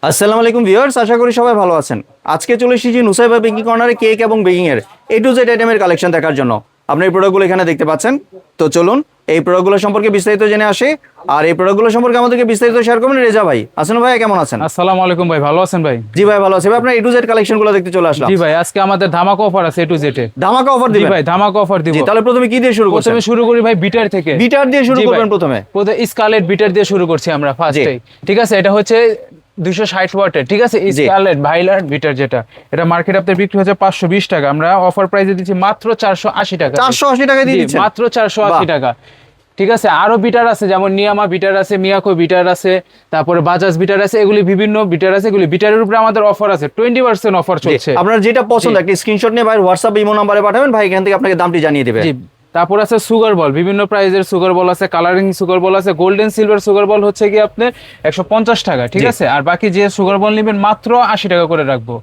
আসসালামু আলাইকুম ভিউয়ার্স, আশা করি সবাই ভালো আছেন। আজকে চলে এসেছি নুসাইবা বেকিং কর্নারে কেক এবং বেকিং এর A to Z আইটেমের কালেকশন দেখার জন্য। আপনি এই প্রোডাক্টগুলো এখানে দেখতে পাচ্ছেন। তো চলুন এই প্রোডাক্টগুলো সম্পর্কে বিস্তারিত জেনে আসি। আর এই প্রোডাক্টগুলো সম্পর্কে আমাদেরকে বিস্তারিত শেয়ার করবেন রেজা ভাই। আসেন ভাই, কেমন আছেন? আসসালামু আলাইকুম ভাই, ভালো আছেন ভাই? জি ভাই, ভালো আছি ভাই। আপনার A to Z কালেকশনগুলো দেখতে চলে আসলাম। জি ভাই, আজকে আমাদের ধামাকা অফার আছে A to Z এ। ধামাকা অফার জি দিবেন? ভাই, ধামাকা অফার দিব। জি, তাহলে প্রথমে কি দিয়ে শুরু করছেন? প্রথমে শুরু করি ভাই বিটার থেকে। বিটার দিয়ে শুরু জি ভাই, করবেন প্রথমে? স্কারলেট বিটার দিয়ে শুরু করছি আমরা ফার্স্টে। ঠিক আছে, এটা হচ্ছে 260 ওয়াটের। ঠিক আছে, স্কারলেট ভাইলার বিটার, যেটা এটা মার্কেটে আপনাদের বিক্রি হচ্ছে 520 টাকা, আমরা অফার প্রাইসে দিচ্ছি মাত্র 480 টাকা। 480 টাকা দিয়ে দিচ্ছেন? মাত্র 480 টাকা। ঠিক আছে, আরো বিটার আছে, যেমন নিয়ামা বিটার আছে, মিয়াকো বিটার আছে, তারপরে বাজাজ বিটার আছে, এগুলি বিভিন্ন বিটার আছে। এগুলি বিটারের উপরে আমাদের অফার আছে, 20% অফার চলছে। আপনার যেটা পছন্দ একটা স্ক্রিনশট নিয়ে ভাই হোয়াটসঅ্যাপ ইমো নম্বরে পাঠাবেন, ভাই এখান থেকে আপনাকে দামটি জানিয়ে দেবে। জি, তারপর আছে সুগার বল, বিভিন্ন প্রাইজের সুগার বল আছে, কালারিং সুগার বল আছে। গোল্ডেন সিলভার সুগার বল হচ্ছে কি আপনার 150 টাকা। ঠিক আছে, আর বাকি যে সুগার বল নেবেন মাত্র 80 টাকা করে রাখবো।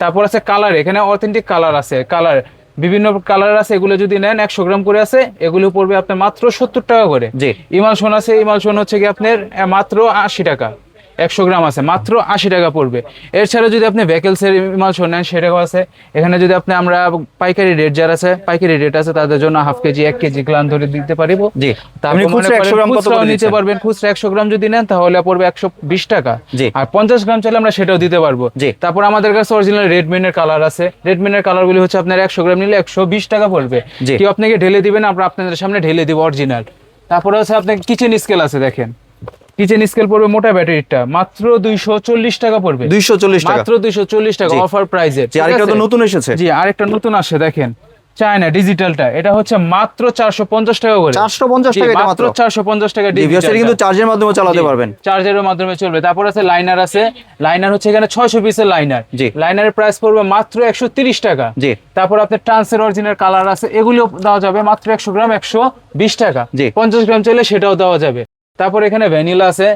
তারপর আছে কালার, এখানে অথেন্টিক কালার আছে, কালার বিভিন্ন কালার আছে। এগুলো যদি নেন 100 গ্রাম করে আছে, এগুলো পড়বে আপনার মাত্র 70 টাকা করে। ইমালশন আছে, ইমালশন হচ্ছে কি আপনার মাত্র 80 টাকা। 100 গ্রাম আছে, মাত্র 80 টাকা পড়বে। এছাড়া যদি আপনি ভেকেলসের ইমালশন নেন সেটাও আছে এখানে। যদি আপনি আমরা পাইকারি রেট যারা আছে, পাইকারি রেট আছে তাদের জন্য হাফ কেজি 1 কেজি গ্লান ধরে দিতে পারিব। জি, আপনি খুচরা 100 গ্রাম কত করে নিতে পারবেন? খুচরা 100 গ্রাম যদি নেন তাহলে পড়বে 120 টাকা। আর 50 গ্রাম চাইলে আমরা সেটাও দিতে পারবো। তারপর আমাদের কাছে অরিজিনাল রেডমিনের কালার আছে। রেডমিনের কালারগুলি হচ্ছে আপনার 100 গ্রাম নিলে 120 টাকা পড়বে। কেউ আপনাকে ঢেলে দিবেন, আমরা আপনাদের সামনে ঢেলে দিব অরিজিনাল। তারপরে হচ্ছে আপনার কিচেন স্কেল আছে, দেখেন কিচেন স্কেল পড়বে মোটা ব্যাটারিটা মাত্র 240 টাকা পড়বে। 240 টাকা, মাত্র 240 টাকা অফার প্রাইসে। আরেকটা তো নতুন এসেছে। জি, আরেকটা নতুন আসছে, দেখেন চায়না ডিজিটালটা, এটা হচ্ছে মাত্র 450 টাকা করে। 450 টাকা, এটা মাত্র 450 টাকা ডিজিটাল, কিন্তু চার্জের মাধ্যমে চালাতে পারবেন। চার্জারের মাধ্যমে চলবে। তারপর আছে লাইনার আছে, লাইনার হচ্ছে এখানে 600 পিসের লাইনার। লাইনারের প্রাইস পড়বে মাত্র 130 টাকা। তারপর আপনার ট্রান্সের অরিজিনাল কালার আছে, এগুলো দেওয়া যাবে মাত্র 100 গ্রাম 120 টাকা। 50 গ্রাম চাইলে সেটাও দেওয়া যাবে। তারপর এখানে ভ্যানিলা আছে,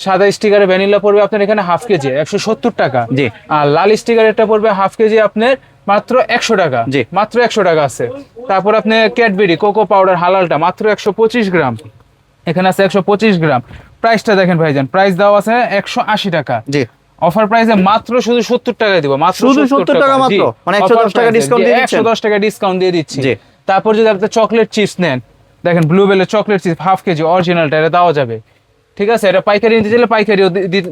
সাদা স্টিকারে ভ্যানিলা পড়বে আপনার এখানে হাফ কেজি 170 টাকা। আর লাল স্টিকারেরটা পড়বে হাফ কেজি আপনার মাত্র 100 টাকা। মাত্র 100 টাকা আছে। তারপর আপনি ক্যাডবেরি কোকো পাউডার হালালটা মাত্র 125 গ্রাম, এখানে আছে 125 গ্রাম। প্রাইসটা দেখেন ভাইজান, প্রাইস দেওয়া আছে 180 টাকা। অফার প্রাইসে মাত্র শুধু 70 টাকা দিব, মাত্র 70 টাকা মাত্র, মানে 110 টাকা ডিসকাউন্ট দিয়ে দিচ্ছি। 110 টাকা ডিসকাউন্ট দিয়ে দিচ্ছি। তারপর যদি আপনি চকলেট চিপস নেন, দেখেন ব্লুবেলের চকলেট চিপস হাফ কেজি অরিজিনালটা, এটা দেওয়া যাবে। ঠিক আছে, এটা পাইকারি নিতে চাইলে পাইকারিও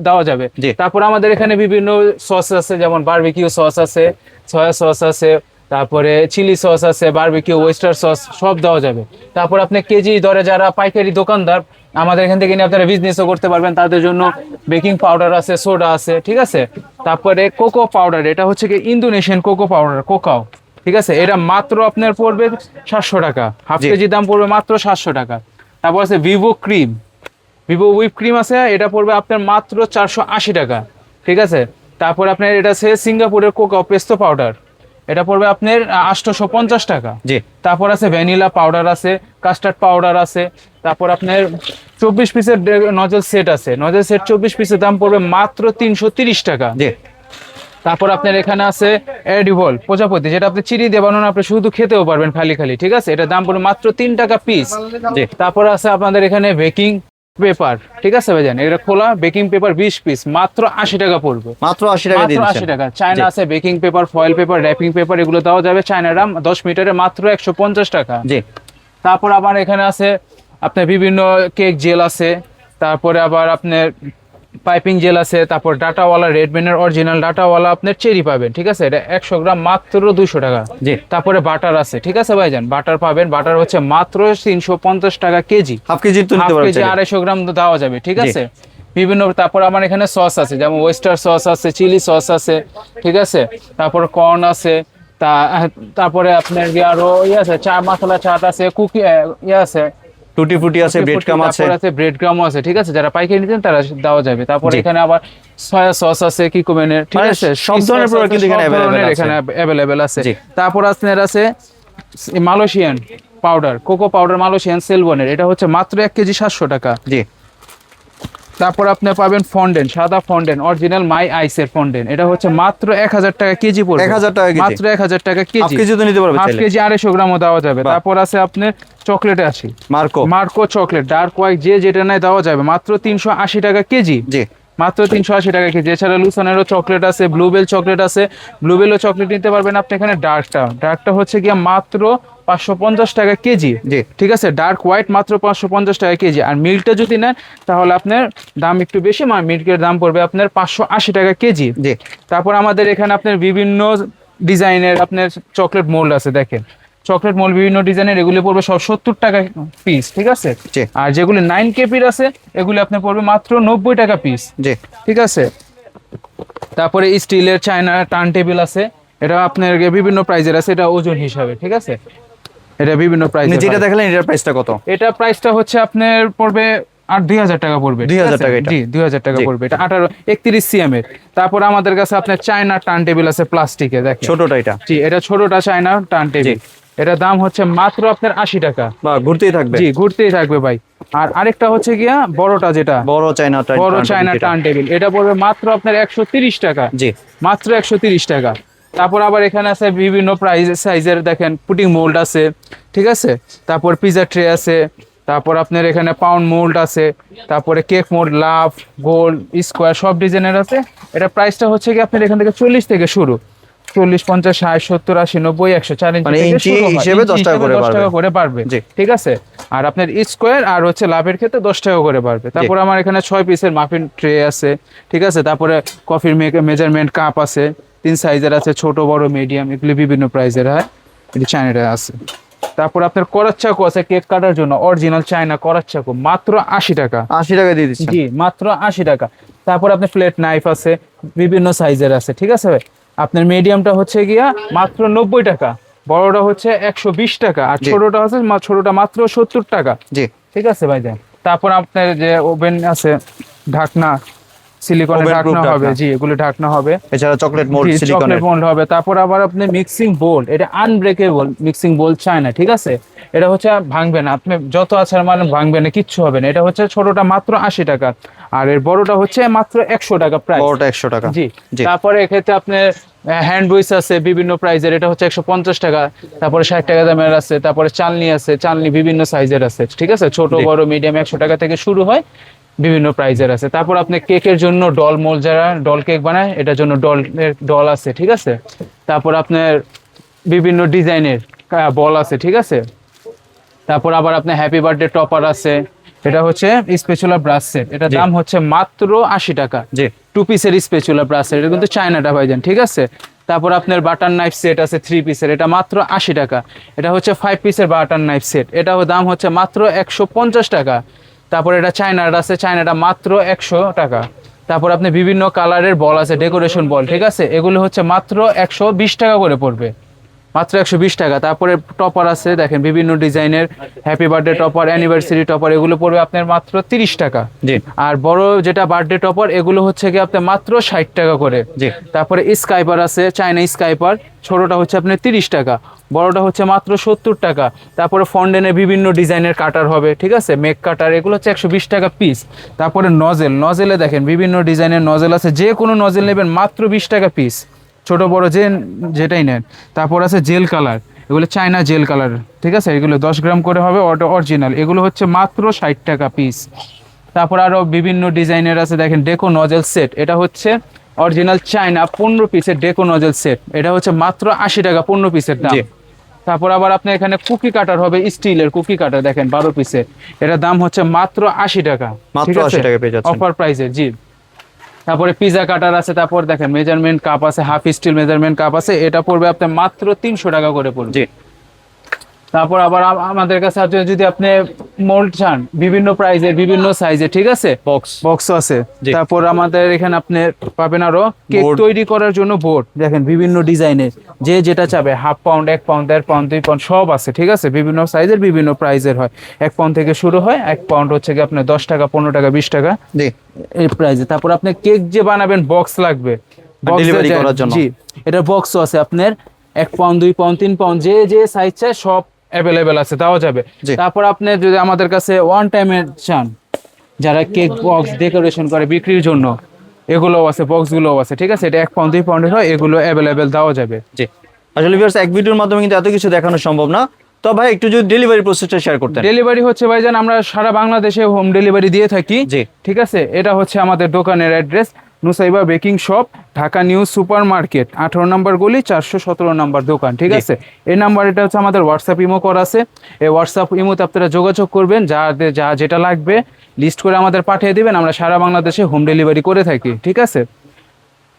দেওয়া যাবে। তারপর আমাদের এখানে বিভিন্ন সস আছে, যেমন বারবিকিউ সস আছে, সয়া সস আছে, তারপরে চিলি সস আছে, বারবিকিউ ওয়েস্টার সস সব দেওয়া যাবে। তারপর আপনি কেজি দরে যারা পাইকারি দোকানদার আমাদের এখান থেকে নিয়ে আপনারা বিজনেসও করতে পারবেন, তাদের জন্য বেকিং পাউডার আছে, সোডা আছে। ঠিক আছে, তারপরে কোকো পাউডার, এটা হচ্ছে কি ইন্দোনেশিয়ান কোকো পাউডার, কোকাও। ঠিক আছে, এটা মাত্র আপনার পড়বে 700 টাকা, হাফ কেজি দাম পড়বে মাত্র 700 টাকা। তারপর আছে Vivo cream, Vivo whip cream আছে, এটা পড়বে আপনার মাত্র 480 টাকা। ঠিক আছে, তারপর আপনার এটা আছে সিঙ্গাপুরের কোকো পেস্তো পাউডার, এটা পড়বে আপনার 850 টাকা। তারপর আছে ভ্যানিলা পাউডার আছে, কাস্টার্ড পাউডার আছে। তারপর আপনার 24 পিসের নজল সেট আছে, নজল সেট 24 পিসের দাম পড়বে মাত্র 330 টাকা। তারপর আপনার এখানে আছে এডিবল প্রজাপতি, যেটা আপনি চিনি দিয়ে বানানো, আপনি শুধু খেতেও পারবেন খালি খালি। ঠিক আছে, এটা দাম পড়বে মাত্র 3 টাকা পিস। তারপর আছে আপনাদের এখানে বেকিং পেপার, ঠিক আছে ভাইজান, এটা খোলা বেকিং পেপার 20 পিস মাত্র 80 টাকা পড়বে। মাত্র 80 টাকা দিয়ে দিচ্ছেন। 80 টাকা। চায়না আছে baking paper, foil paper, wrapping paper, এগুলো দেওয়া যাবে। চায়নার দাম 10 মিটারে মাত্র 150 টাকা। তারপর আবার এখানে আছে আপনার বিভিন্ন কেক জেল আছে, তারপরে আবার আপনার পাইপিং জেল আছে, তারপর ডাটাওয়ালা রেডমিনের অরিজিনাল ডাটাওয়ালা আপনার চেরি পাবেন। ঠিক আছে, এটা 100 গ্রাম মাত্র 200 টাকা। তারপরে বাটার আছে, ঠিক আছে ভাইজান, বাটার পাবেন। বাটার হচ্ছে মাত্র 350 টাকা কেজি, হাফ কেজি তো নিতে পারবেন, 250 গ্রাম দেওয়া যাবে। ঠিক আছে, বিভিন্ন। তারপর আমার এখানে সস আছে, যেমন ওয়েস্টার সস আছে, চিলি সস আছে। ঠিক আছে, তারপর কর্ন আছে, তারপরে আপনার আরো ইয়ে আছে, চা মশলা চাট আছে, কুকি ইয়ে আছে, টুটি ফুটি আছে, ব্রেড ক্রাম আছে, ব্রেড ক্রামও আছে। ঠিক আছে, যারা পাইকারি নিতেন তারা দেওয়া যাবে। তারপর এখানে আবার সয়া সস আছে, কি কমেনের, ঠিক আছে, সব ধরনের প্রোডাক্ট কিন্তু এখানে अवेलेबल আছে। তারপর আপনার আছে Malaysian powder, cocoa powder Malaysian সেলবনের, এটা হচ্ছে মাত্র 1 কেজি 700 টাকা। তারপর আপনি পাবেন ফন্ডেন্ট, সাদা ফন্ডেন্ট অরিজিনাল মাই আইসের ফন্ডেন্ট, এটা হচ্ছে মাত্র 1000 টাকা কেজি পড়বে। 1000 টাকা কেজি, মাত্র 1000 টাকা কেজি। হাফ কেজি তো নিতে পারবেন, হাফ কেজি 250 গ্রামও দেওয়া যাবে। তারপর আছে আপনার চকলেটে আছে মার্কো চকলেট ডার্ক হোয়াইট, যে যেটা নেয় দেওয়া যাবে মাত্র 380 টাকা কেজি। মাত্র 380 টাকা কেজি। এছাড়া লুসানেরও চকলেট আছে, ব্লুবেল চকলেট আছে, ব্লুবেলও চকলেট নিতে পারবেন আপনি এখানে। ডার্কটা হচ্ছে গিয়ে মাত্র 550 টাকা কেজি। জি। ঠিক আছে, ডার্ক হোয়াইট মাত্র 550 টাকা কেজি। আর মিল্কটা যদি নেন তাহলে আপনার দাম একটু বেশি, মিল্কের দাম পড়বে আপনার 580 টাকা কেজি। জি। তারপর আমাদের এখানে আপনার বিভিন্ন ডিজাইনের আপনার চকলেট মোল্ড আছে, দেখেন চকলেট মোল্ড বিভিন্ন ডিজাইনের, এগুলি পড়বে সব 70 টাকা পিস। ঠিক আছে, জি। আর যেগুলি 9 কেপির আছে এগুলি আপনার পড়বে মাত্র 90 টাকা পিস। জি। ঠিক আছে, তারপরে স্টিলের চায়না টার্ন টেবিল আছে, এটা আপনার বিভিন্ন প্রাইজের আছে, এটা ওজন হিসাবে। ঠিক আছে, এটা বিভিন্ন প্রাইস। যেটা দেখালেন এটার প্রাইসটা কত? এটা প্রাইসটা হচ্ছে আপনার পড়বে আর 2000 টাকা পড়বে। 2000 টাকা এটা? জি 2000 টাকা পড়বে। এটা 31 সিএম এর। তারপর আমাদের কাছে আপনার চায়না টার্ন টেবিল আছে প্লাস্টিকে, দেখেন ছোটটা এটা? জি, এটা ছোটটা চায়না টার্ন টেবিল, এটা দাম হচ্ছে মাত্র আপনার 80 টাকা। বা ঘুরতেই থাকবে? জি ঘুরতেই থাকবে ভাই। আর আরেকটা হচ্ছে গিয়া বড়টা, যেটা বড় চায়না টার্ন টেবিল, এটা পড়বে মাত্র আপনার 130 টাকা। জি। মাত্র 130 টাকা। তারপর আবার এখানে আছে বিভিন্ন প্রাইস সাইজের, দেখেন পুটিং মোল্ড আছে। ঠিক আছে, তারপর পিজা ট্রে আছে, তারপর আপনার এখানে পাউন্ড মোল্ড আছে, তারপরে কেক মোল্ড, লাভ, গোল, স্কোয়ার সব ডিজাইনের আছে। এটা প্রাইসটা হচ্ছে কি আপনার এখান থেকে 40 থেকে শুরু, 40, 50, 60, 70, 80, 90, 100, 4 ইঞ্চি থেকে ইঞ্চি শুরু হয়। হিসেবে 10 টাকা করে 10 টাকা করে বাড়বে। জি। ঠিক আছে, আর আপনার স্কোয়ার আর হচ্ছে লাভের ক্ষেত্রে 10 টাকা করে বাড়বে। তারপর আমার এখানে 6 পিসের মাফিন ট্রে আছে। ঠিক আছে, তারপরে কফির মেজারমেন্ট কাপ আছে, 3 সাইজের আছে, ছোট বড় মিডিয়াম, এগুলি বিভিন্ন প্রাইজের হয়। এটি চায়নাটা আছে। তারপর আপনার করাত চাকু আছে কেক কাটার জন্য, অরিজিনাল চায়না করাত চাকু, মাত্র 80 টাকা। 80 টাকা দিয়ে দিচ্ছেন? জি মাত্র 80 টাকা। তারপর আপনার প্লেট নাইফ আছে, বিভিন্ন সাইজের আছে। ঠিক আছে ভাই, আপনার মিডিয়ামটা হচ্ছে গিয়া মাত্র 90 টাকা, বড়টা হচ্ছে 120 টাকা, আর ছোটটা হচ্ছে ছোটটা মাত্র 70 টাকা। জি। ঠিক আছে ভাই দেন। তারপর আপনার যে ওভেন আছে, ঢাকনা সিলিকনের ঢাকনা হবে। জি, এগুলো ঢাকনা হবে। এছাড়া চকলেট মোল্ড সিলিকনের। চকলেট মোল্ড হবে। তারপর আবার আপনি মিক্সিং বোল, এটা আনব্রেকেবল মিক্সিং বোল চায়না। ঠিক আছে, এটা হচ্ছে ভাঙবে না, আপনি যত আছাড় মারেন ভাঙবে না, কিচ্ছু হবে না। এটা হচ্ছে ছোটটা মাত্র 80 টাকা, আর এর বড়টা হচ্ছে মাত্র 100 টাকা প্রাইস। বড়টা 100 টাকা? জি। তারপরে এক্ষেত্রে আপনার হ্যান্ড উইচ আছে বিভিন্ন প্রাইজের, এটা হচ্ছে 150 টাকা। তারপরে 60 টাকা দামের আছে। তারপরে চালনি আছে, চালনি বিভিন্ন সাইজের আছে। ঠিক আছে, ছোট বড় মিডিয়াম 100 টাকা থেকে শুরু হয়, বিভিন্ন প্রাইজের আছে। তারপর আপনি কেকের জন্য ডল মোল্ড, যারা ডল কেক বানায় এটার জন্য ডল আছে। ঠিক আছে, তারপর আপনার বিভিন্ন ডিজাইনের বল আছে। ঠিক আছে, তারপর আবার আপনার হ্যাপি বার্থডে টপার আছে, এটা হচ্ছে স্পেচুলা ব্রাশ সেট, এটা দাম হচ্ছে মাত্র 80 টাকা। জি। 2 পিসের স্পেচুলা ব্রাশ সেট, এটা কিন্তু চায়নাটা ভাইজান। ঠিক আছে, তারপর আপনার বাটার নাইফ সেট আছে 3 পিসের, এটা মাত্র 80 টাকা। এটা হচ্ছে 5 পিসের বাটার নাইফ সেট, এটাও দাম হচ্ছে মাত্র 150 টাকা। তারপর এটা চায়নার আছে, চায়নাটা মাত্র 100 টাকা। তারপর আপনি বিভিন্ন কালারের বল আছে, ডেকোরেশন বল। ঠিক আছে, এগুলো হচ্ছে মাত্র 120 টাকা করে পড়বে, মাত্র 120 টাকা। তারপরে টপার আছে, দেখেন বিভিন্ন ডিজাইনের happy birthday topper, anniversary topper, এগুলো পড়বে আপনার মাত্র 30 টাকা। জি। আর বড় যেটা বার্থডে টপার, এগুলো হচ্ছে কি আপনার মাত্র 60 টাকা করে। জি। তারপরে স্কাইপার আছে, চায়না স্কাইপার, ছোটটা হচ্ছে আপনার 30 টাকা, বড়টা হচ্ছে মাত্র 70 টাকা। তারপরে ফন্ডেনের বিভিন্ন ডিজাইনের কাটার হবে। ঠিক আছে, মেক কাটার, এগুলো হচ্ছে 120 টাকা পিস। তারপরে নজেলে দেখেন বিভিন্ন ডিজাইনের নজেল আছে, যে কোনো নজেল নেবেন মাত্র 20 টাকা পিস, ছোট বড় যেটাই নেন। তারপর আছে জেল কালার, এগুলো চায়না জেল কালার। ঠিক আছে, এগুলো 10 গ্রাম করে হবে, অরিজিনাল, এগুলো হচ্ছে মাত্র 60 টাকা পিস। তারপর আরো বিভিন্ন ডিজাইনের আছে, দেখেন ডেকো নজেল সেট, এটা হচ্ছে অরিজিনাল চায়না 15 পিসের ডেকো নজেল সেট, এটা হচ্ছে মাত্র 80 টাকা 15 পিসের দাম। তারপর আবার আপনি এখানে কুকি কাটার হবে, স্টিলের কুকি কাটার, দেখেন 12 পিসের, এটা দাম হচ্ছে মাত্র 80 টাকা। মাত্র 80 টাকা পেয়ে যাচ্ছেন অফার প্রাইসে। জি। তারপরে পিজা কাটার আছে, তারপর দেখেন মেজারমেন্ট কাপ আছে, হাফ স্টিল মেজারমেন্ট কাপ আছে, এটা পড়বে আপনার মাত্র 300 টাকা করে পড়বে। জি। তারপর আবার আমাদের কাছে যদি আপনি মোল্ড চান বিভিন্ন প্রাইজের বিভিন্ন সাইজে, ঠিক আছে, বক্স আছে। তারপর আমাদের এখানে আপনি পাবেন আরো কেক তৈরি করার জন্য বোর্ড, দেখেন বিভিন্ন ডিজাইনের, যে যেটা চাবে, half pound, 1 pound, 1.5 pound, 2 pound সব আছে। ঠিক আছে, বিভিন্ন সাইজের বিভিন্ন প্রাইজের হয়, 1 পাউন্ড থেকে শুরু হয়, 1 পাউন্ড হচ্ছে কি আপনার 10 টাকা, 15 টাকা, 20 টাকা এই প্রাইজে। তারপর আপনি কেক যে বানাবেন বক্স লাগবে ডেলিভারি করার জন্য। জি, এটা বক্সও আছে আপনার 1 পাউন্ড, 2 পাউন্ড, 3 পাউন্ড, যে সাইজ চাই সব অ্যাভেলেবেল আছে, দেওয়া যাবে। তারপর আপনি যদি আমাদের কাছে ওয়ান টাইমে চান, যারা কেক বক্স ডেকোরেশন করে বিক্রির জন্য, এগুলোও আছে, বক্সগুলোও আছে। ঠিক আছে, এটা 1 পাউন্ড, 2 পাউন্ডের হয়, এগুলো অ্যাভেলেবেল দেওয়া যাবে। জি। আসলে ভিউয়ার্স, এক ভিডিওর মাধ্যমে কিন্তু এত কিছু দেখানো সম্ভব না, তো ভাই একটু যদি ডেলিভারি প্রসেসটা শেয়ার করতেন। ডেলিভারি হচ্ছে ভাইজান আমরা সারা বাংলাদেশে হোম ডেলিভারি দিয়ে থাকি। জি। ঠিক আছে, এটা হচ্ছে আমাদের দোকানের address, Nusaiba baking shop, Dhaka new super market, 18 নম্বর গলি, 417 নম্বর দোকান। ঠিক জি। আছে, এই নাম্বার এটা হচ্ছে আমাদের হোয়াটসঅ্যাপ ইমো করা আছে। এই হোয়াটসঅ্যাপ ইমোতে আপনারা যোগাযোগ করবেন, যা যেটা লাগবে লিস্ট করে আমাদের পাঠিয়ে দিবেন, আমরা সারা বাংলাদেশে হোম ডেলিভারি করে থাকি। ঠিক আছে।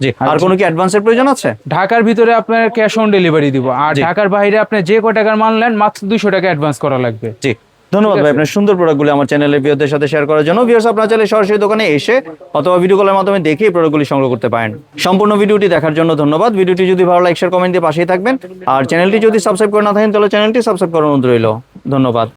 জি, আর কোনো কি অ্যাডভান্সের প্রয়োজন আছে? ঢাকার ভিতরে আপনার ক্যাশ অন ডেলিভারি দিব, আর জি। ঢাকার বাইরে আপনি যে কয় টাকার মাল নেন মাত্র 200 টাকা অ্যাডভান্স করা লাগবে। জি, ধন্যবাদ ঠিক ভাই আছে। আপনার সুন্দর প্রোডাক্টগুলো আমার চ্যানেলের ভিউয়ারদের সাথে শেয়ার করার জন্য। ভিউয়ার্স আপনারা চাইলে সরাসরি দোকানে এসে অথবা ভিডিও কলের মাধ্যমে দেখে এই প্রোডাক্টগুলি সংগ্রহ করতে পারেন। সম্পূর্ণ ভিডিওটি দেখার জন্য ধন্যবাদ। ভিডিওটি যদি ভালো লাইক শেয়ার কমেন্ট দিয়ে পাশেই থাকবেন, আর চ্যানেলটি যদি সাবস্ক্রাইব করে না থাকেন তাহলে চ্যানেলটি সাবস্ক্রাইব করার অনুরোধ রইল। ধন্যবাদ।